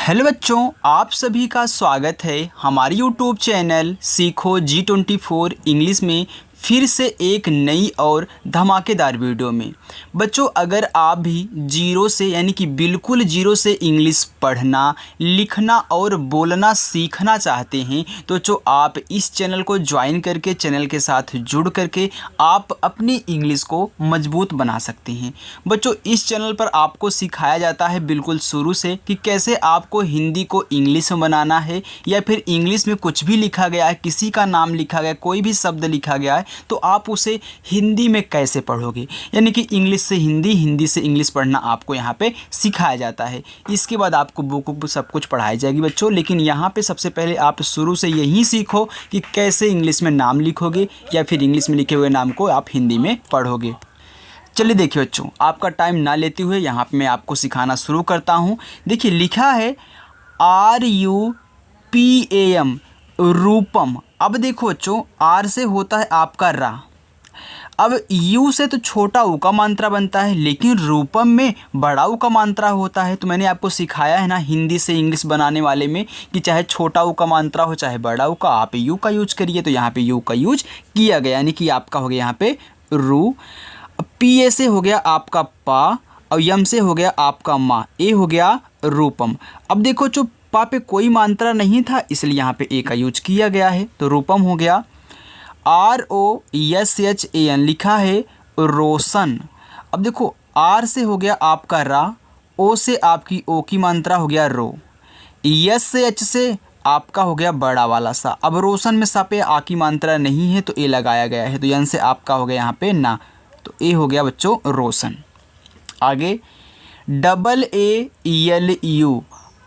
Hello बच्चों, आप सभी का स्वागत है हमारे यूट्यूब चैनल सीखो G24 इंग्लिश में फिर से एक नई और धमाकेदार वीडियो में। बच्चों, अगर आप भी जीरो से यानी कि बिल्कुल जीरो से इंग्लिश पढ़ना, लिखना और बोलना सीखना चाहते हैं तो जो आप इस चैनल को ज्वाइन करके चैनल के साथ जुड़ करके आप अपनी इंग्लिश को मजबूत बना सकते हैं। बच्चों, इस चैनल पर आपको सिखाया जाता है बिल्कुल शुरू से कि कैसे आपको हिंदी को इंग्लिश में बनाना है, या फिर इंग्लिश में कुछ भी लिखा गया है, किसी का नाम लिखा गया, कोई भी शब्द लिखा गया है तो आप उसे हिंदी में कैसे पढ़ोगे, यानी कि इंग्लिश से हिंदी, हिंदी से इंग्लिश पढ़ना आपको यहाँ पे सिखाया जाता है। इसके बाद आपको बुक सब कुछ पढ़ाई जाएगी बच्चों, लेकिन यहाँ पे सबसे पहले आप शुरू से यही सीखो कि कैसे इंग्लिश में नाम लिखोगे या फिर इंग्लिश में लिखे हुए नाम को आप हिंदी में पढ़ोगे। चलिए देखिए बच्चों, आपका टाइम ना लेते हुए यहाँ पे मैं आपको सिखाना शुरू करता हूँ। देखिए लिखा है RUPAM, रूपम। अब देखो बच्चों, आर से होता है आपका रा। अब यू से तो छोटा ऊ का मात्रा बनता है, लेकिन रूपम में बड़ा ऊ का मात्रा होता है। तो मैंने आपको सिखाया है ना हिंदी से इंग्लिश बनाने वाले में कि चाहे छोटा ऊ का मात्रा हो चाहे बड़ा ऊ का, आप यू का यूज करिए। तो यहाँ पे यू का यूज किया गया, यानी कि आपका हो गया यहाँ पे रू। पी ए से हो गया आपका पा, और यम से हो गया आपका मा, ए हो गया रूपम। अब देखो जो पा पे कोई मात्रा नहीं था इसलिए यहाँ पे ए का यूज किया गया है, तो रूपम हो गया। ROSHAN लिखा है रोशन। अब देखो आर से हो गया आपका रा, ओ से आपकी ओ की मात्रा हो गया रो, यस से एच से आपका हो गया बड़ा वाला सा। अब रोशन में सा पे आ की मात्रा नहीं है तो ए लगाया गया है, तो यन से आपका हो गया यहाँ पे ना, तो ए हो गया बच्चों रोशन। आगे AALU,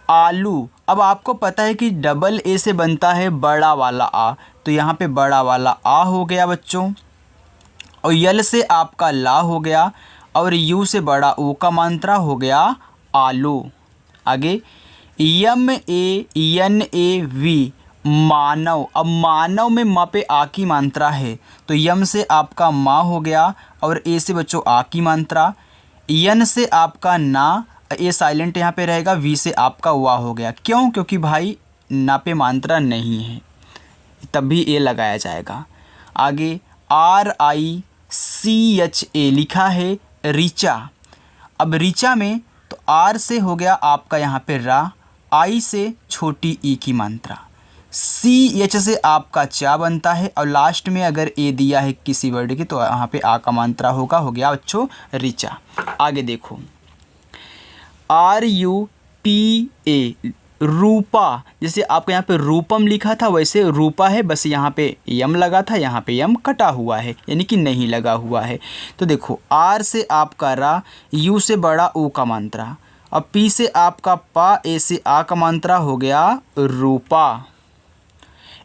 आलू। अब आपको पता है कि डबल ए से बनता है बड़ा वाला आ, तो यहाँ पे बड़ा वाला आ हो गया बच्चों। और यल से आपका ला हो गया, और यू से बड़ा ओ का मात्रा हो गया आलू। आगे MANAV, मानव। अब मानव में म पे आ की मात्रा है, तो यम से आपका मा हो गया, और ए से बच्चों आ की मात्रा, यन से आपका ना, ए साइलेंट यहाँ पे रहेगा, वी से आपका वाह हो गया। क्यों? क्योंकि भाई ना पे मात्रा नहीं है, तब भी ए लगाया जाएगा। आगे RICHA लिखा है ऋचा। अब ऋचा में तो आर से हो गया आपका यहाँ पे रा, आई से छोटी ई की मात्रा, CH से आपका चा बनता है, और लास्ट में अगर ए दिया है किसी वर्ड की तो यहाँ पे आ का मात्रा होगा, हो गया बच्चों ऋचा। आगे देखो RUPA, रूपा। जैसे आपको यहाँ पे रूपम लिखा था वैसे रूपा है, बस यहाँ पे यम लगा था, यहाँ पे यम कटा हुआ है यानी कि नहीं लगा हुआ है। तो देखो आर से आपका रा, यू से बड़ा ओ का मात्रा, अब पी से आपका पा, ए से आ का मात्रा हो गया रूपा।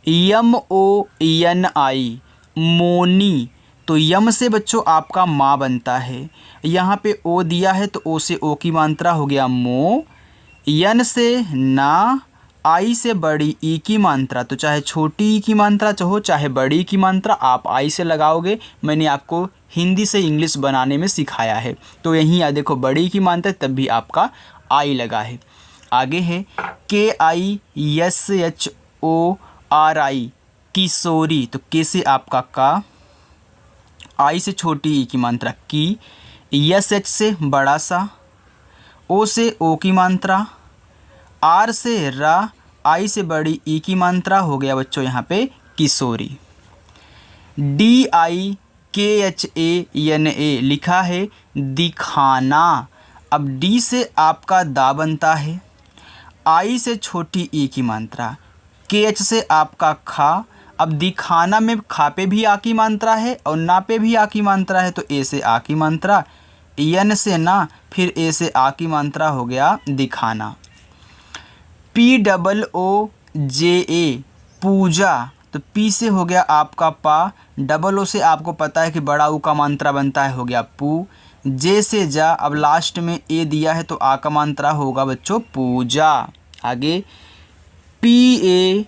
MONI, मोनी। तो यम से बच्चों आपका माँ बनता है, यहाँ पे ओ दिया है तो ओ से ओ की मात्रा हो गया मो, यन से ना, आई से बड़ी ई की मात्रा, तो चाहे छोटी ई की मात्रा चाहो चाहे बड़ी की मात्रा आप आई से लगाओगे। मैंने आपको हिंदी से इंग्लिश बनाने में सिखाया है, तो यहीं आ देखो बड़ी की मात्रा तब भी आपका आई लगा है। आगे है KISHORI, किशोरी। तो के से आपका का, आई से छोटी ई की मात्रा की, SH से बड़ा सा, ओ से ओ की मात्रा, आर से रा, आई से बड़ी ई की मात्रा हो गया बच्चों यहाँ पे किशोरी। DIKHANA लिखा है दिखाना। अब डी से आपका दा बनता है, आई से छोटी ई की मात्रा, KH से आपका खा। अब दिखाना में खा पे भी आ की मात्रा है और ना पे भी आ की मात्रा है, तो ए से आ की मात्रा, यन से ना, फिर ए से आ की मात्रा हो गया दिखाना। POOJA, पूजा। तो पी से हो गया आपका पा, डबल ओ से आपको पता है कि बड़ा ऊ का मात्रा बनता है, हो गया पू। जे से जा, अब लास्ट में ए दिया है तो आ का मात्रा होगा बच्चों पूजा। आगे PAHELI,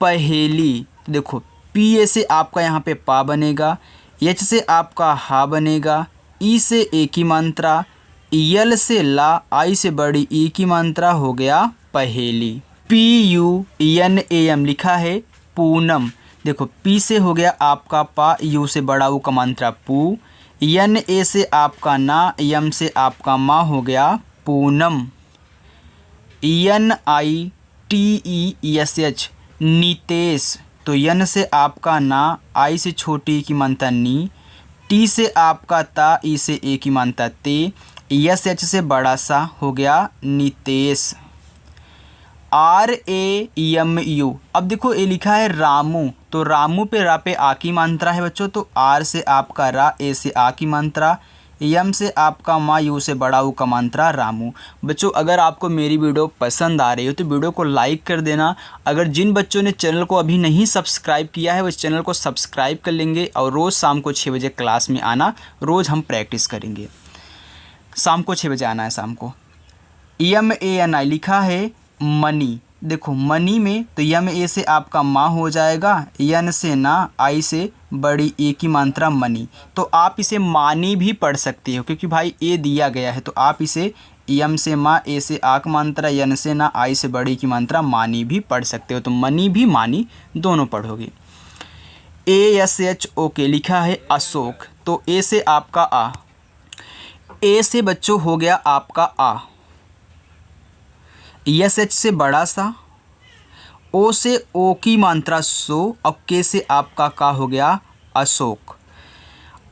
पहेली। देखो पी ए से आपका यहाँ पे पा बनेगा, एच से आपका हा बनेगा, ई से ए की मात्रा, यल से ला, आई से बड़ी ई की मात्रा हो गया पहेली। PUNAM लिखा है पूनम। देखो पी से हो गया आपका पा, यू से बड़ा ऊ का मात्रा पू, NA से आपका ना, यम से आपका मा हो गया पूनम। NITESH नितेश। तो यन से आपका ना, आई से छोटी की मात्रा नी, टी से आपका ता, ई से ए की मात्रा ते, SH से बड़ा सा हो गया नितेश। RAMU। अब देखो ये लिखा है रामू, तो रामू पे रा पे आ की मात्रा है बच्चों, तो आर से आपका रा, ए से आ की मात्रा, यम से आपका मा, यू से बड़ा ऊ का मात्रा रामू। बच्चों अगर आपको मेरी वीडियो पसंद आ रही हो तो वीडियो को लाइक कर देना। अगर जिन बच्चों ने चैनल को अभी नहीं सब्सक्राइब किया है वो इस चैनल को सब्सक्राइब कर लेंगे, और रोज़ शाम को 6 बजे क्लास में आना, रोज़ हम प्रैक्टिस करेंगे। शाम को 6 बजे आना है शाम को। MANI लिखा है मनी। देखो मनी में तो यम ए से आपका माँ हो जाएगा, यन से ना, आई से बड़ी ए की मात्रा मनी। तो आप इसे मानी भी पढ़ सकते हो क्योंकि भाई ए दिया गया है, तो आप इसे यम से माँ, ए से आ की मात्रा, यन से ना, आई से बड़ी की मात्रा मानी भी पढ़ सकते हो। तो मनी भी मानी दोनों पढ़ोगे। ASHOK लिखा है अशोक। तो ए से आपका आ, ए से बच्चों हो गया आपका आ, SH से बड़ा सा, ओ से ओ की मात्रा सो, और के से आपका का हो गया अशोक।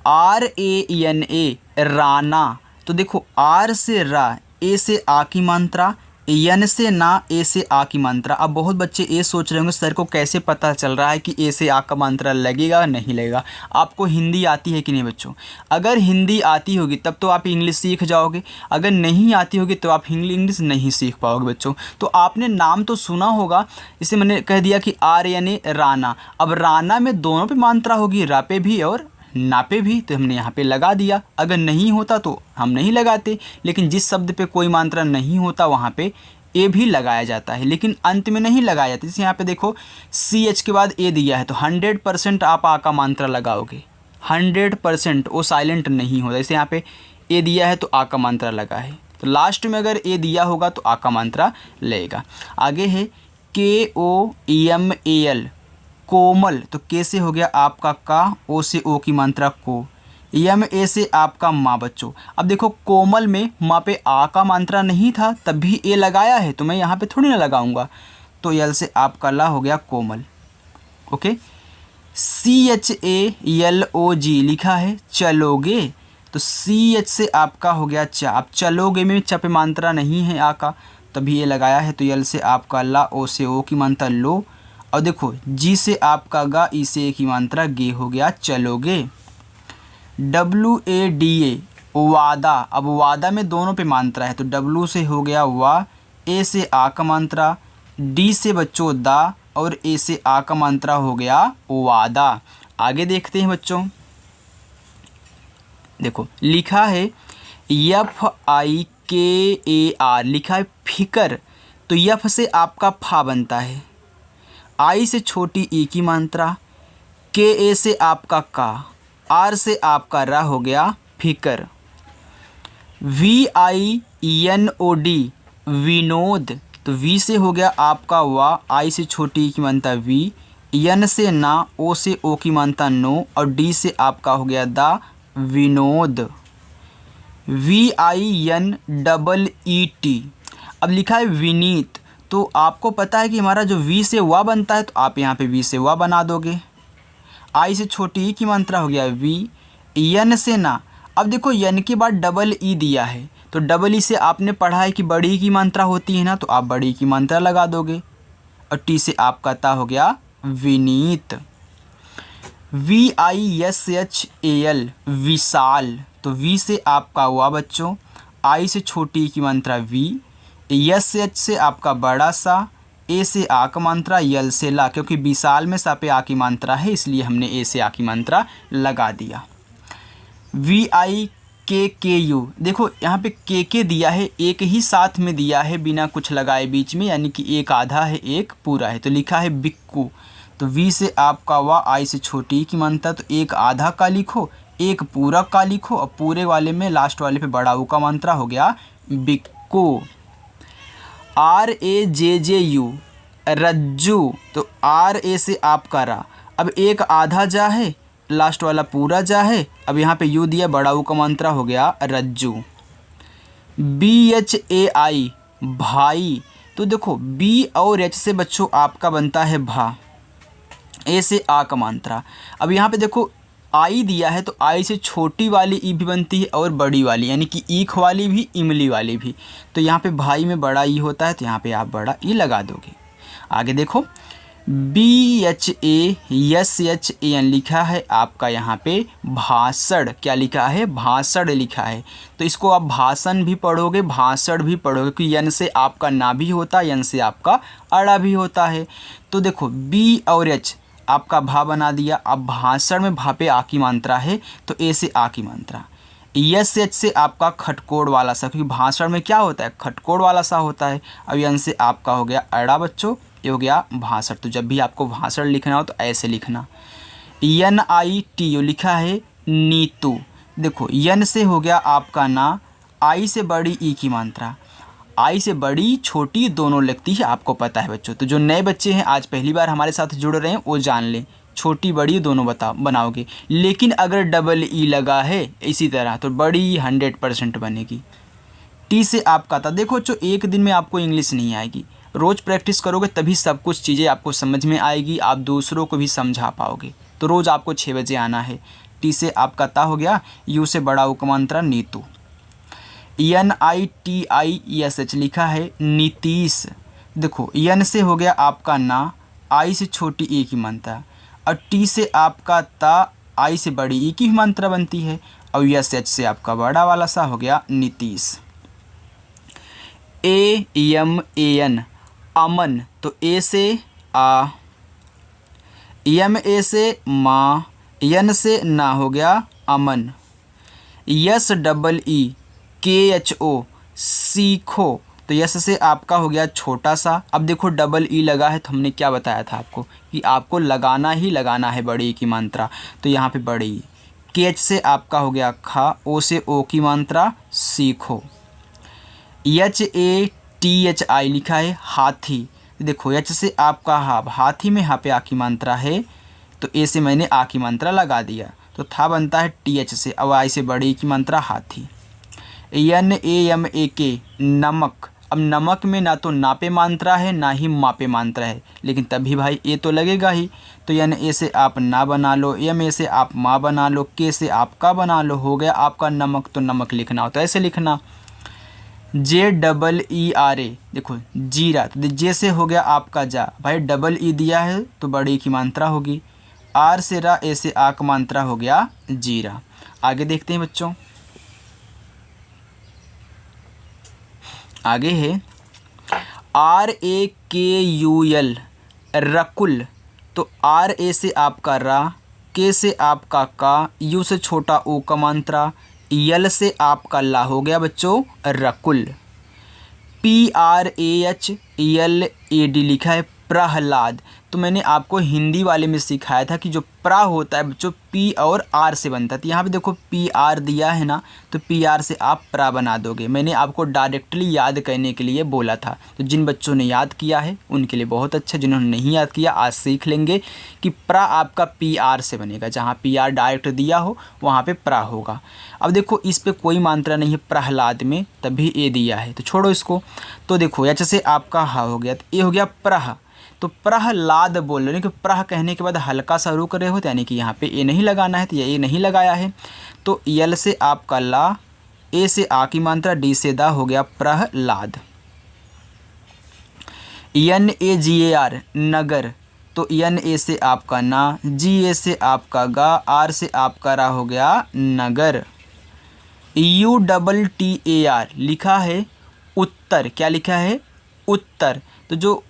RANA राना। तो देखो आर से रा, ए से आ की मात्रा, यन से ना, ए से आ की मात्रा। अब बहुत बच्चे ये सोच रहे होंगे सर को कैसे पता चल रहा है कि ए से आ का मात्रा लगेगा नहीं लगेगा। आपको हिंदी आती है कि नहीं बच्चों? अगर हिंदी आती होगी तब तो आप इंग्लिश सीख जाओगे, अगर नहीं आती होगी तो आप इंग्लिश नहीं सीख पाओगे बच्चों। तो आपने नाम तो सुना होगा, इसे मैंने कह दिया कि RANA राना। अब राना में दोनों पे मात्रा होगी, रा पे भी और ना पे भी, तो हमने यहाँ पे लगा दिया। अगर नहीं होता तो हम नहीं लगाते, लेकिन जिस शब्द पे कोई मात्रा नहीं होता वहाँ पे ए भी लगाया जाता है, लेकिन अंत में नहीं लगाया जाता। जैसे यहाँ पे देखो CH के बाद ए दिया है तो 100% आप आ का मात्रा लगाओगे, 100%, वो साइलेंट नहीं होता। जैसे यहाँ पे ए दिया है तो आ का मात्रा लगा है, तो लास्ट में अगर ए दिया होगा तो आ का मात्रा लगेगा। आगे है KOMAL कोमल। तो के से हो गया आपका का, ओ से ओ की मात्रा को, यम ए से आपका माँ बच्चों। अब देखो कोमल में माँ पे आ का मात्रा नहीं था तब भी ए लगाया है, तो मैं यहाँ पे थोड़ी ना लगाऊंगा, तो यल से आपका ला हो गया कोमल। ओके। CHALOG लिखा है चलोगे। तो CH से आपका हो गया चा। अब चलोगे में चा पे मात्रा नहीं है आ का, तभी ये लगाया है, तो यल से आपका ला, ओ से ओ की मात्रा लो, और देखो जी से आपका गा, ई से ए की मात्रा गे हो गया चलोगे। WADA वादा। अब वादा में दोनों पे मात्रा है, तो W से हो गया वा, ए से आ का मात्रा, डी से बच्चों दा, और ए से आ का मात्रा हो गया वादा। आगे देखते हैं बच्चों। देखो लिखा है FIKAR लिखा है फिकर। तो यफ से आपका फा बनता है, आई से छोटी ई की मात्रा, KA से आपका का, आर से आपका रा हो गया फिकर। VINOD विनोद। तो वी से हो गया आपका वा, आई से छोटी ई की मात्रा वी, यन से ना, ओ से ओ की मात्रा नो, और डी से आपका हो गया दा विनोद। VINEET। अब लिखा है विनीत। तो आपको पता है कि हमारा जो वी से वा बनता है, तो आप यहाँ पे वी से वा बना दोगे, आई से छोटी ई की मात्रा हो गया वी, यन से ना। अब देखो यन के बाद डबल ई दिया है, तो डबल ई से आपने पढ़ा है कि बड़ी की मात्रा होती है ना, तो आप बड़ी की मात्रा लगा दोगे, और टी से आपका ता हो गया विनीत। VISHAL विशाल। तो वी से आपका वा बच्चों, आई से छोटी की मात्रा वी, SH से आपका बड़ा सा, ए से आ का मात्रा, यल से ला, क्योंकि विशाल में सा पे आ की मात्रा है इसलिए हमने ए से आ की मात्रा लगा दिया। VIKKU। देखो यहाँ पे के दिया है, एक ही साथ में दिया है बिना कुछ लगाए बीच में, यानी कि एक आधा है एक पूरा है, तो लिखा है बिक्कू। तो वी से आपका वा, आई से छोटी की मात्रा, तो एक आधा का लिखो, एक पूरक का लिखो और पूरे वाले में लास्ट वाले पे बड़ा ऊ का मात्रा हो गया बिक्कू। RAJJU रज्जू, तो RA से आपका रा, अब एक आधा जा है, लास्ट वाला पूरा जा है, अब यहाँ पे यू दिया, बड़ा ऊ का मात्रा हो गया रज्जू। BHAI भाई, तो देखो B और H से बच्चों आपका बनता है भा, ए से आ का मात्रा। अब यहाँ पे देखो आई दिया है, तो आई से छोटी वाली ई भी बनती है और बड़ी वाली, यानी कि ईख वाली भी इमली वाली भी। तो यहाँ पे भाई में बड़ा ई होता है, तो यहाँ पे आप बड़ा ई लगा दोगे। आगे देखो BHASHAN लिखा है आपका यहाँ पे भाषण, क्या लिखा है, भाषण लिखा है। तो इसको आप भाषण भी पढ़ोगे, भाषण भी पढ़ोगे, क्योंकि यन से आपका ना भी होता है, यन से आपका अड़ा भी होता है। तो देखो B और H आपका भा बना दिया। अब भाषण में भा पे आ की मात्रा है, तो ए से आ की मात्रा। SH से आपका खटकोड़ वाला सा, क्योंकि भाषण में क्या होता है, खटकोड़ वाला सा होता है। अब यन से आपका हो गया अड़ा बच्चों, ये हो गया भाषण। तो जब भी आपको भाषण लिखना हो तो ऐसे लिखना। NITU लिखा है नीतू, देखो यन से हो गया आपका ना, आई से बड़ी ई की मात्रा, आई से बड़ी छोटी दोनों लगती है, आपको पता है बच्चों। तो जो नए बच्चे हैं आज पहली बार हमारे साथ जुड़ रहे हैं वो जान लें, छोटी बड़ी दोनों बनाओगे। लेकिन अगर डबल ई लगा है इसी तरह तो बड़ी 100% बनेगी। टी से आपका था, देखो बच्चों एक दिन में आपको इंग्लिश नहीं आएगी, रोज़ प्रैक्टिस करोगे तभी सब कुछ चीज़ें आपको समझ में आएगी, आप दूसरों को भी समझा पाओगे। तो रोज़ आपको 6 बजे आना है। टी से आपका ता हो गया, यू से बड़ा ऊ का मात्रा नीतू। NITISH लिखा है नीतीश, देखो यन से हो गया आपका ना, आई से छोटी ई की मात्रा, और टी से आपका ता, आई से बड़ी ई की मात्रा बनती है, और SH से आपका बड़ा वाला सा हो गया नीतीश। AMAN अमन, तो ए से आ, MA से माँ, यन से ना हो गया अमन। SEE KHO सीखो, तो यस से आपका हो गया छोटा सा। अब देखो डबल ई लगा है, तो हमने क्या बताया था आपको कि आपको लगाना ही लगाना है बड़ी ई की मात्रा, तो यहाँ पे बड़ी ई। KH से आपका हो गया खा, ओ से ओ की मात्रा सीखो। HATHI लिखा है हाथी, देखो एच से आपका हाथी में पे आ की मात्रा है, तो ए से मैंने आ की मात्रा लगा दिया, तो था बनता है TH से, अब आई से बड़ी की मात्रा हाथी। NAMAK नमक, अब नमक में ना तो नापे मात्रा है ना ही मापे मात्रा है, लेकिन तभी भाई ए तो लगेगा ही, तो NA से आप ना बना लो, MA से आप माँ बना लो, K से आपका बना लो, हो गया आपका नमक। तो नमक लिखना हो तो ऐसे लिखना। JEERA देखो जीरा, तो जे से हो गया आपका जा, भाई डबल ई दिया है तो बड़ी की मात्रा होगी। आर से रा, ए से आ का मात्रा हो गया जीरा। आगे देखते हैं बच्चों, आगे है RAKUL रकुल, तो RA से आपका रा, के से आपका का, यू से छोटा ओ का मात्रा, यल से आपका ला हो गया बच्चों रकुल। PRAHLAD लिखा है प्रहलाद, तो मैंने आपको हिंदी वाले में सिखाया था कि जो प्रा होता है बच्चों पी और आर से बनता है, तो यहाँ पे देखो PR दिया है ना, तो PR से आप प्रा बना दोगे। मैंने आपको डायरेक्टली याद करने के लिए बोला था, तो जिन बच्चों ने याद किया है उनके लिए बहुत अच्छा, जिन्होंने नहीं याद किया आज सीख लेंगे कि प्रा आपका PR से बनेगा, जहाँ PR डायरेक्ट दिया हो वहाँ पर प्रा होगा। अब देखो इस पर कोई मात्रा नहीं है प्रहलाद में, तभी ए दिया है, तो छोड़ो इसको। तो देखो एच से आपका हा हो गया, तो ए हो गया प्रह, तो प्रहलाद बोल रहे हैं कि प्रह कहने के बाद हल्का सा रुक रहे हो, यानी कि यहाँ पे ए नहीं लगाना है, तो ये नहीं लगाया है। तो यल से आपका ला, ए से आ की मात्रा, डी से दा हो गया प्रहलाद। NAGAR नगर, तो NA से आपका ना, GA से आपका गा, आर से आपका रा हो गया नगर। UTTAR लिखा है उत्तर, क्या लिखा है उत्तर, तो जो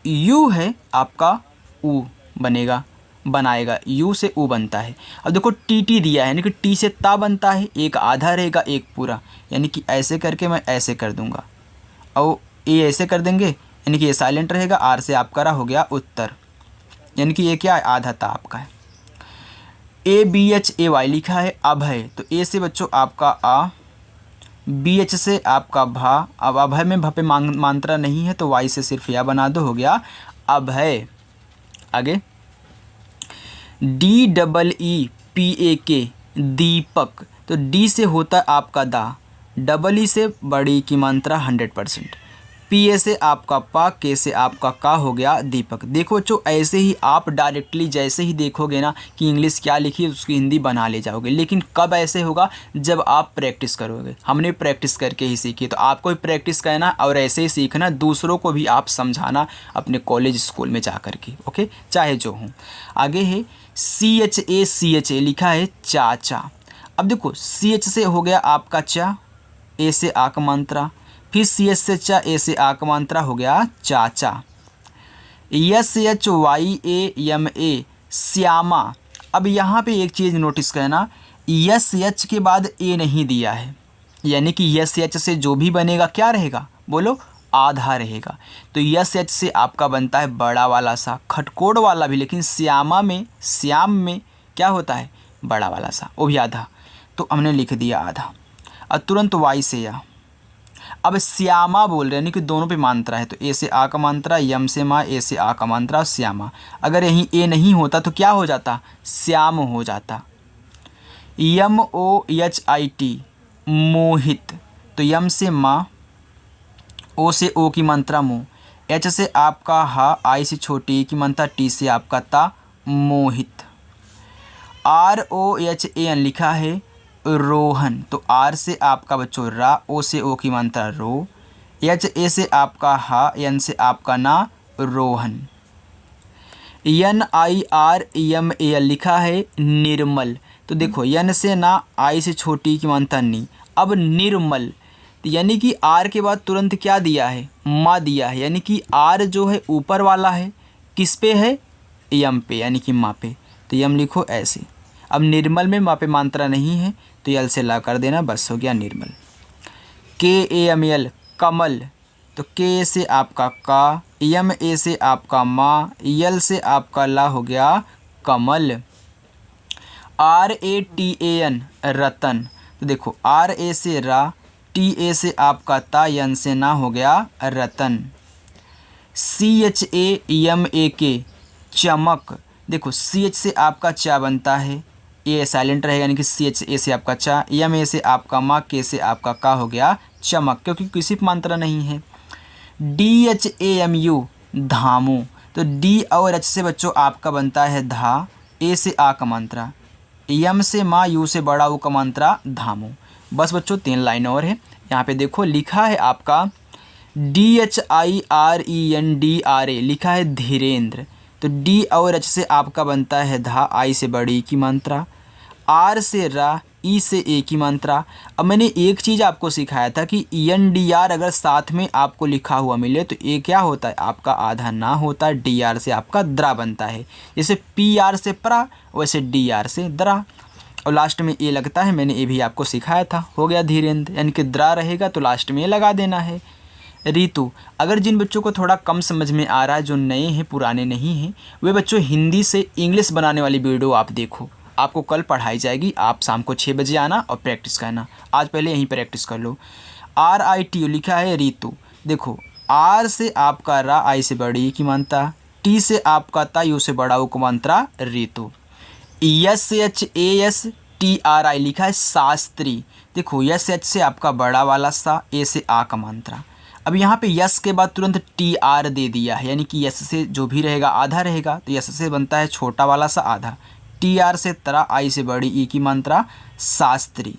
यू है आपका ऊ बनेगा, बनाएगा, यू से ऊ बनता है। अब देखो TT दिया है, यानी कि टी से ता बनता है, एक आधा रहेगा एक पूरा, यानी कि ऐसे करके मैं ऐसे कर दूंगा, और ए ऐसे कर देंगे, यानी कि ये साइलेंट रहेगा। आर से आपका रा हो गया उत्तर, यानी कि ये क्या है आधा ता आपका है। ABHAY लिखा है अभय, तो ए से बच्चों आपका आ, BH से आपका भा, अब अभय में भ पे मात्रा नहीं है तो वाई से सिर्फ या बना दो, हो गया अभय। आगे DEEPAK दीपक, तो डी से होता है आपका दा, डबल ई से बड़ी की मात्रा 100%, PA से आपका पा, के से आपका का, हो गया दीपक। देखो बच्चों ऐसे ही आप डायरेक्टली जैसे ही देखोगे ना कि इंग्लिश क्या लिखी है उसकी हिंदी बना ले जाओगे, लेकिन कब ऐसे होगा जब आप प्रैक्टिस करोगे। हमने प्रैक्टिस करके ही सीखी, तो आपको भी प्रैक्टिस करना और ऐसे ही सीखना, दूसरों को भी आप समझाना अपने कॉलेज स्कूल में जा कर के, ओके, चाहे जो हो। आगे है CHA लिखा है चाचा। अब देखो CH से हो गया आपका चा, ए से आ का मात्रा, फिर CH से चा, ए से आ का मात्रा, हो गया चाचा। SHYAMA श्यामा। अब यहाँ पे एक चीज़ नोटिस करना, SH के बाद ए नहीं दिया है, यानी कि SH से जो भी बनेगा क्या रहेगा, बोलो आधा रहेगा। तो SH से आपका बनता है बड़ा वाला सा, खटकोड़ वाला भी, लेकिन श्यामा में, श्याम में क्या होता है बड़ा वाला सा, वो भी आधा, तो हमने लिख दिया आधा। और तुरंत वाई से या, अब श्यामा बोल रहे हैं, यानी कि दोनों पे मात्रा है, तो ए से आ का मात्रा, यम से माँ, ए से आ का मात्रा, श्यामा। अगर यहीं ए नहीं होता तो क्या हो जाता, श्याम हो जाता। MOHIT मोहित, तो यम से माँ, ओ से ओ की मात्रा मो, एच से आपका हा, आई से छोटी की मात्रा, टी से आपका ता, मोहित। ROHAN लिखा है रोहन, तो आर से आपका बच्चों रा, ओ से ओ की मात्रा रो, ए से आपका हा, एन से आपका ना, रोहन। NIRMAL लिखा है निर्मल, तो देखो यन से ना, आई से छोटी की मात्रा नी, अब निर्मल, यानी कि आर के बाद तुरंत क्या दिया है, माँ दिया है, यानी कि आर जो है ऊपर वाला है, किस पे है, यम पे, यानी कि माँ पे, तो यम लिखो ऐसे। अब निर्मल में माँ पे मात्रा नहीं है तो यल से ला कर देना, बस हो गया निर्मल। KAML कमल, तो के से आपका का, MA से आपका माँ, यल से आपका ला, हो गया कमल। RATAN रतन, तो देखो RA से रा, TA से आपका ता, यन से ना, हो गया रतन। CHAMAK चमक, देखो CH से आपका चा बनता है, ए साइलेंट रहेगा, यानी कि CHA से आपका चा, MA से आपका माँ, के से आपका का, हो गया चमक, क्योंकि किसी पर मात्रा नहीं है। DHAMU धामू, तो डी और एच से बच्चों आपका बनता है धा, ए से आ का मात्रा, यम से माँ, यू से बड़ा ऊ का मात्रा, धामू। बस बच्चों 3 लाइन और है, यहाँ पे देखो लिखा है आपका DHIRENDRA लिखा है धीरेन्द्र, तो डी और एच से आपका बनता है धा, आई से बड़ी की मात्रा, आर से रा, ई से ए की मात्रा। अब मैंने एक चीज़ आपको सिखाया था कि ENDR अगर साथ में आपको लिखा हुआ मिले तो ए क्या होता है आपका आधा ना होता है, DR से आपका द्रा बनता है, जैसे PR से प्रा वैसे DR से द्रा, और लास्ट में ए लगता है, मैंने ये भी आपको सिखाया था, हो गया धीरेन्द्र, यानी कि द्रा रहेगा तो लास्ट में ए लगा देना है। ऋतु, अगर जिन बच्चों को थोड़ा कम समझ में आ रहा है, जो नए हैं पुराने नहीं हैं, वे बच्चों हिंदी से इंग्लिश बनाने वाली वीडियो आप देखो, आपको कल पढ़ाई जाएगी, आप शाम को 6 बजे आना और प्रैक्टिस करना, आज पहले यहीं प्रैक्टिस कर लो। RITU लिखा है ऋतु, देखो आर से आपका रा, आई से बड़ी की मात्रा, टी से आपका ता, यू से बड़ा ऊ की मात्रा, ऋतु। SHASTRI लिखा है शास्त्री, देखो SH से आपका बड़ा वाला सा, ए से आ का मात्रा। अब यहाँ पे यस के बाद तुरंत TR दे दिया है, यानी कि यस से जो भी रहेगा आधा रहेगा, तो यस से बनता है छोटा वाला सा आधा, TR से तरा, आई से बड़ी ई की मात्रा, शास्त्री।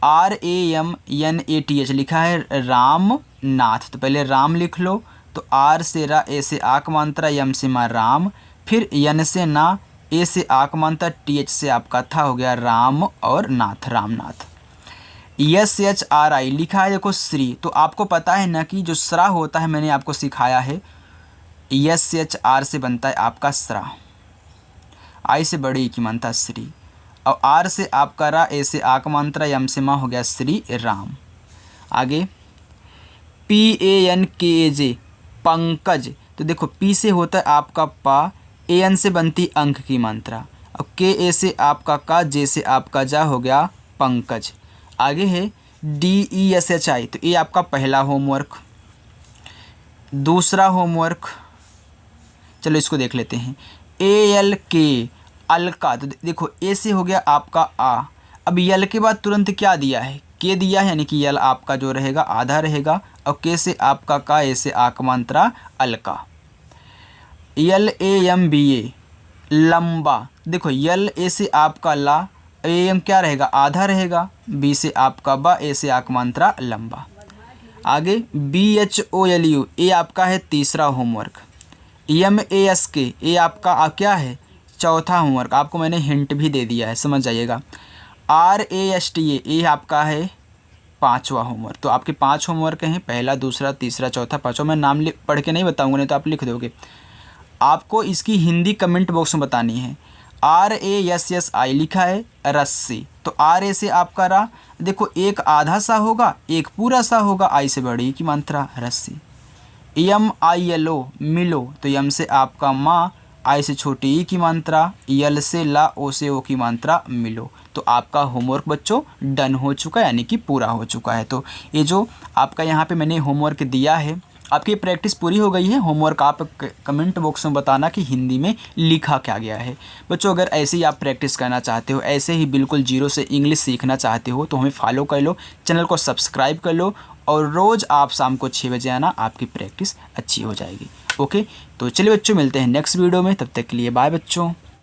RAMNATH लिखा है रामनाथ, तो पहले राम लिख लो, तो आर से रा, ए से आ का मात्रा, यम से मा राम, फिर यन से ना, ए से आ का मात्रा, TH से आपका था, हो गया राम और नाथ, रामनाथ। SHRI लिखा है देखो श्री, तो आपको पता है ना कि जो श्रा होता है मैंने आपको सिखाया है, SHR से बनता है आपका श्रा, आई से बड़ी की मात्रा श्री, और आर से आपका रा, ए से आ का मात्रा, यम से माँ, हो गया श्री राम। आगे PANKAJ पंकज, तो देखो पी से होता है आपका पा, AN से बनती अंक की मात्रा, अब के ए से आपका का, जे से आपका जा हो गया पंकज। आगे है DESHI, तो ये आपका पहला होमवर्क। दूसरा होमवर्क, चलो इसको देख लेते हैं। ALK अलका, तो देखो ए से हो गया आपका आ। अब यल के बाद तुरंत क्या दिया है, के दिया है, यानी कि यल आपका जो रहेगा आधा रहेगा, और के से आपका का, ए से आ का मात्रा अलका। LAMBA लंबा, देखो यल ए से आपका ला, AM क्या रहेगा आधा रहेगा, बी से आपका बा, ए से आक मात्रा लंबा। आगे BHOLU, ये आपका है तीसरा होमवर्क। MASK, ये आपका क्या है चौथा होमवर्क, आपको मैंने हिंट भी दे दिया है, समझ जाइएगा। RASTA, ये आपका है पांचवा होमवर्क। तो आपके 5 होमवर्क हैं, पहला, दूसरा, तीसरा, चौथा, पांचवा। मैं नाम पढ़ के नहीं बताऊंगा, नहीं तो आप लिख दोगे। आपको इसकी हिंदी कमेंट बॉक्स में बतानी है। RASSI लिखा है रस्सी, तो RA से आपका रा, देखो एक आधा सा होगा, एक पूरा सा होगा, आई से बड़ी की मात्रा रस्सी। MILO मिलो, तो यम से आपका माँ, आई से छोटी ई की मात्रा, यल से ला, ओ से ओ की मात्रा मिलो। तो आपका होमवर्क बच्चों डन हो चुका है, यानी कि पूरा हो चुका है। तो ये जो आपका यहाँ पे मैंने होमवर्क दिया है, आपकी प्रैक्टिस पूरी हो गई है। होमवर्क आप कमेंट बॉक्स में बताना कि हिंदी में लिखा क्या गया है। बच्चों अगर ऐसे ही आप प्रैक्टिस करना चाहते हो, ऐसे ही बिल्कुल जीरो से इंग्लिश सीखना चाहते हो, तो हमें फॉलो कर लो, चैनल को सब्सक्राइब कर लो, और रोज़ आप शाम को 6 बजे आना, आपकी प्रैक्टिस अच्छी हो जाएगी। ओके, तो चलिए बच्चों मिलते हैं नेक्स्ट वीडियो में, तब तक के लिए बाय बच्चों।